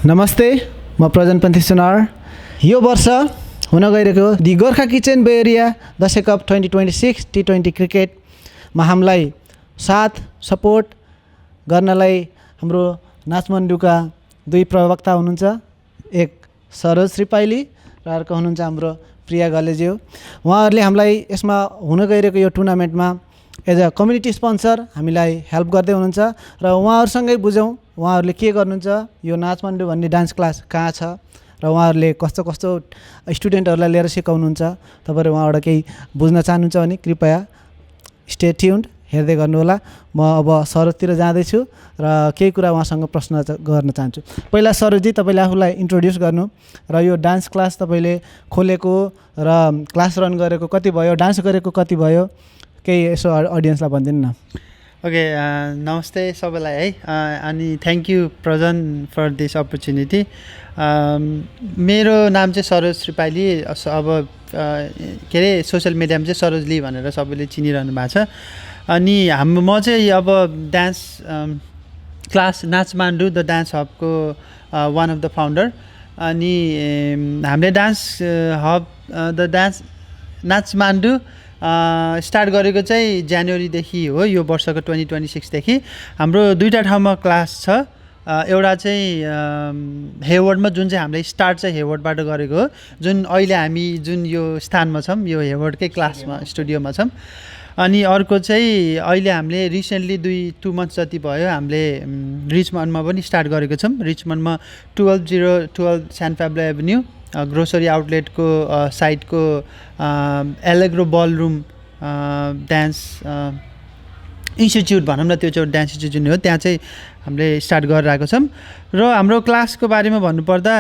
नमस्ते, म प्रजनपन्थी सुनार। यो वर्ष हुन गइरहेको दि गोर्खा किचन बे एरिया दशैं कप 2026 T20 क्रिकेटमा हामीलाई साथ सपोर्ट गर्नलाई हाम्रो नाचमण्डुका दुई प्रवक्ता हुनुहुन्छ। एक सरोज श्रीपाइली र अर्को हुनुहुन्छ हाम्रो प्रिया गलेज्यू। उहाँहरूले हामीलाई यसमा हुन गइरहेको यो टुर्नामेन्टमा एज अ कम्युनिटी स्पोन्सर हामीलाई हेल्प गर्दै हुनुहुन्छ र उहाँहरूसँगै बुझौँ उहाँहरूले के गर्नुहुन्छ, यो नाचमण्डु भन्ने डान्स क्लास कहाँ छ र उहाँहरूले कस्तो कस्तो स्टुडेन्टहरूलाई लिएर सिकाउनुहुन्छ। तपाईँहरू उहाँबाट केही बुझ्न चाहनुहुन्छ भने कृपया स्टे ट्युन्ड हेर्दै गर्नुहोला। म अब सरोजतिर जाँदैछु र केही कुरा उहाँसँग प्रश्न गर्न चाहन्छु। पहिला सरोजजी, तपाईँले आफूलाई इन्ट्रोड्युस गर्नु र यो डान्स क्लास तपाईँले खोलेको र क्लास रन गरेको कति भयो, डान्स गरेको कति भयो, केही यसो अडियन्सलाई भनिदिनु न। ओके, नमस्ते सबैलाई है, अनि थ्याङ्क यू प्रजन फर दिस अपर्च्युनिटी। मेरो नाम चाहिँ सरोज श्रीपाइली। अब के अरे सोसियल मिडियामा चाहिँ सरोज ली भनेर सबैले चिनिरहनु भएको छ। अनि म चाहिँ अब dance class Nachmandu the dance हबको वान अफ द फाउन्डर। अनि हामीले dance hub the dance Nachmandu start गरेको चाहिँ जनवरीदेखि हो, यो वर्षको 2026देखि। हाम्रो दुईवटा ठाउँमा क्लास छ। एउटा चाहिँ हेवर्डमा, जुन चाहिँ हामीले स्टार्ट चाहिँ हेवर्डबाट गरेको हो, जुन अहिले हामी जुन यो स्थानमा छौँ, यो हेवर्डकै क्लासमा स्टुडियोमा छौँ। अनि अर्को चाहिँ अहिले हामीले रिसेन्टली 2 मन्थ्स जति भयो हामीले रिचमन्डमा पनि स्टार्ट गरेको छौँ। रिचमन्डमा 12012 सान पाब्लो एभिन्यू ग्रोसरी आउटलेटको साइडको एलेग्रो बलरुम डान्स इन्स्टिच्युट भनौँ न, त्यो चाहिँ डान्स इन्स्टिच्युट हो, त्यहाँ चाहिँ हामीले स्टार्ट गरेर आएको छौँ। र हाम्रो क्लासको बारेमा भन्नुपर्दा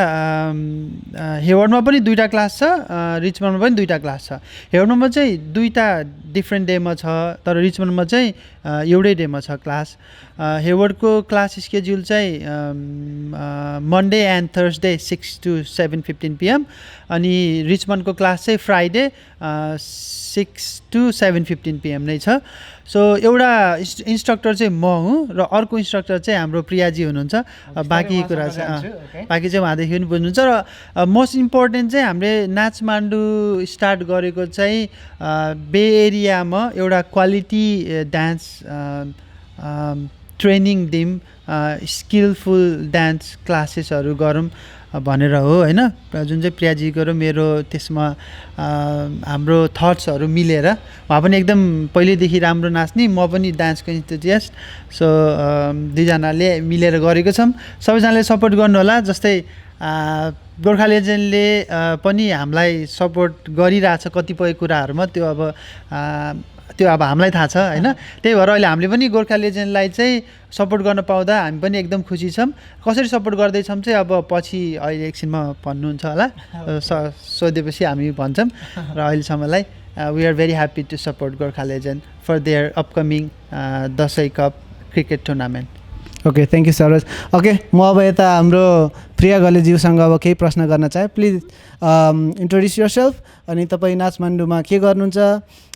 हेवर्डमा पनि दुईवटा क्लास छ, रिचमन्डमा पनि दुईवटा क्लास छ। हेवर्डमा चाहिँ दुईवटा डिफ्रेन्ट डेमा छ, तर रिचमन्डमा चाहिँ एउटै डेमा छ क्लास। हेवर्डको क्लास स्केड्युल चाहिँ Monday and Thursday 6 to 7:15 PM, अनि रिचमन्डको क्लास चाहिँ फ्राइडे 6 to 7:15 PM नै छ। सो एउटा इन्स्ट्रक्टर चाहिँ म हुँ र अर्को इन्स्ट्रक्टर चाहिँ हाम्रो प्रियाजी हुनुहुन्छ। बाँकी कुरा चाहिँ बाँकी चाहिँ उहाँदेखि पनि बुझ्नुहुन्छ। र मोस्ट इम्पोर्टेन्ट चाहिँ हामीले नाचमान्डु स्टार्ट गरेको चाहिँ बे एरियामा एउटा क्वालिटी डान्स ट्रेनिङ दिउँ, स्किलफुल डान्स क्लासेसहरू गरौँ भनेर हो होइन। जुन चाहिँ प्रियाजीको र मेरो त्यसमा हाम्रो थट्सहरू मिलेर, उहाँ पनि एकदम पहिल्यैदेखि राम्रो नाच्ने, म पनि डान्सको इन्थुजियास्ट। सो दुईजनाले मिलेर गरेको छौँ। सबैजनाले सपोर्ट गर्नु होला। जस्तै गोर्खा लेजेन्डले पनि हामीलाई सपोर्ट गरिरहेछ कतिपय कुराहरूमा, त्यो अब हामीलाई थाहा छ होइन। त्यही भएर अहिले हामीले पनि गोर्खा लेजेन्डलाई चाहिँ सपोर्ट गर्न पाउँदा हामी पनि एकदम खुसी छौँ। कसरी सपोर्ट गर्दैछौँ चाहिँ अब पछि अहिले एकछिनमा भन्नुहुन्छ होला, सोधेपछि हामी भन्छौँ। र अहिलेसम्मलाई we are very happy to support Gorkha Legend for their upcoming Dashain cup cricket tournament. Okay, thank you Saroj. Okay, म अब यता हाम्रो प्रिया गलेज्यूसँग अब केही प्रश्न गर्न चाहे। प्लिज इन्ट्रोड्युस योरसेल्फ, अनि तपाईँ नाचमान्डुमा के गर्नुहुन्छ,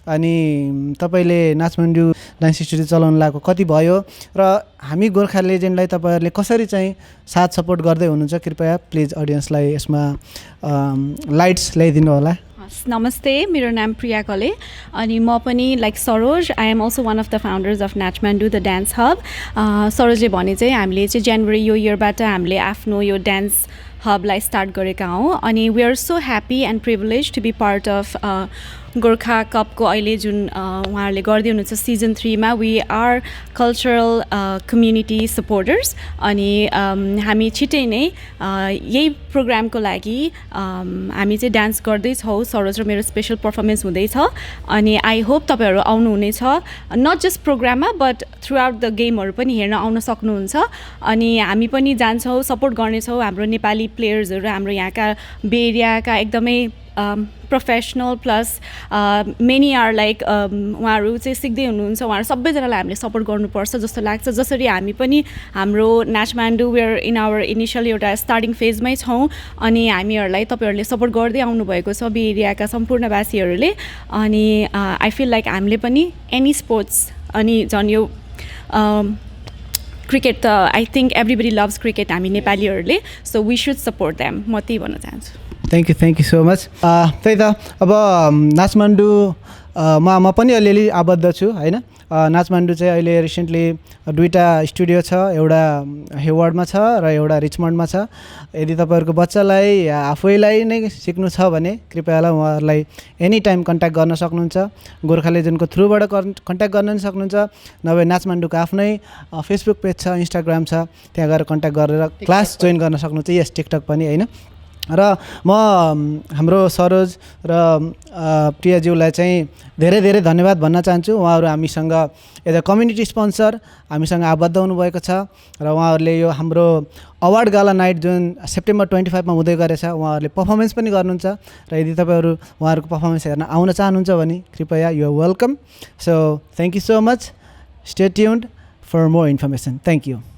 अनि तपाईँले नाचमान्डु डान्स इन्स्टिट्युट चलाउनु लागेको कति भयो, र हामी गोर्खा लेजेन्डलाई तपाईँहरूले कसरी चाहिँ साथ सपोर्ट गर्दै हुनुहुन्छ, कृपया प्लिज अडियन्सलाई यसमा लाइट्स ल्याइदिनु होला। नमस्ते, मेरो नाम प्रिया कले, अनि म पनि like Saroj, I am also one of the founders of Nachmandu the dance hub. सरोजले भने चाहिँ हामीले चाहिँ जनवरी यो इयरबाट हामीले आफ्नो यो डान्स हबलाई स्टार्ट गरेका हौँ। अनि we are so happy and privilege to be part of Gorkha कपको अहिले जुन उहाँहरूले गर्दै हुनुहुन्छ सिजन 3 मा। We are cultural community supporters, अनि हामी छिट्टै नै यही प्रोग्रामको लागि हामी चाहिँ डान्स गर्दैछौँ। सरोज र मेरो स्पेसल पर्फर्मेन्स हुँदैछ, अनि आई होप तपाईँहरू आउनुहुनेछ, नट जस्ट प्रोग्राममा बट थ्रु आउट द गेमहरू पनि हेर्न आउन सक्नुहुन्छ। अनि हामी पनि जान्छौँ, सपोर्ट गर्नेछौँ हाम्रो नेपाली प्लेयर्सहरू, हाम्रो यहाँका बे एरियाका एकदमै professional plus many are like उहाँहरू चाहिँ सिक्दै हुनुहुन्छ। उहाँहरू सबैजनालाई हामीले सपोर्ट गर्नुपर्छ जस्तो लाग्छ। जसरी हामी पनि हाम्रो नाचमान्डु वेयर इन आवर इनिसियल एउटा स्टार्टिङ फेजमै छौँ, अनि हामीहरूलाई तपाईँहरूले सपोर्ट गर्दै आउनुभएको छ बे एरियाका सम्पूर्णवासीहरूले। अनि आई फिल लाइक हामीले पनि एनी स्पोर्ट्स, अनि झन् यो क्रिकेट त I think everybody loves cricket हामी नेपालीहरूले so we should support them म त्यही भन्न चाहन्छु थ्याङ्क यू सो मच त्यही त अब नाचमान्डुमा म पनि अलिअलि आबद्ध छु होइन नाचमान्डु चाहिँ अहिले रिसेन्टली 2टा स्टुडियो छ एउटा हेवार्डमा छ र एउटा रिचमन्डमा छ यदि तपाईँहरूको बच्चालाई या आफैलाई नै सिक्नु छ भने कृपया उहाँहरूलाई एनी टाइम कन्ट्याक्ट गर्न सक्नुहुन्छ गोर्खा लेजेन्डको थ्रुबाट कन्ट्याक्ट गर्न पनि सक्नुहुन्छ नभए नाचमान्डुको आफ्नै फेसबुक पेज छ इन्स्टाग्राम छ त्यहाँ गएर कन्ट्याक्ट गरेर क्लास जोइन गर्न सक्नुहुन्छ यस टिकटक पनि होइन र म हाम्रो सरोज र प्रियाज्यूलाई चाहिँ धेरै धेरै धन्यवाद भन्न चाहन्छु उहाँहरू हामीसँग एज अ कम्युनिटी स्पोन्सर हामीसँग आबद्ध हुनुभएको छ र उहाँहरूले यो हाम्रो अवार्ड गाला नाइट जुन सेप्टेम्बर 25 मा हुँदै गरेछ उहाँहरूले पर्फर्मेन्स पनि गर्नुहुन्छ र यदि तपाईँहरू उहाँहरूको पर्फर्मेन्स हेर्न आउन चाहनुहुन्छ भने कृपया you are welcome so thank you so much stay tuned for more information thank you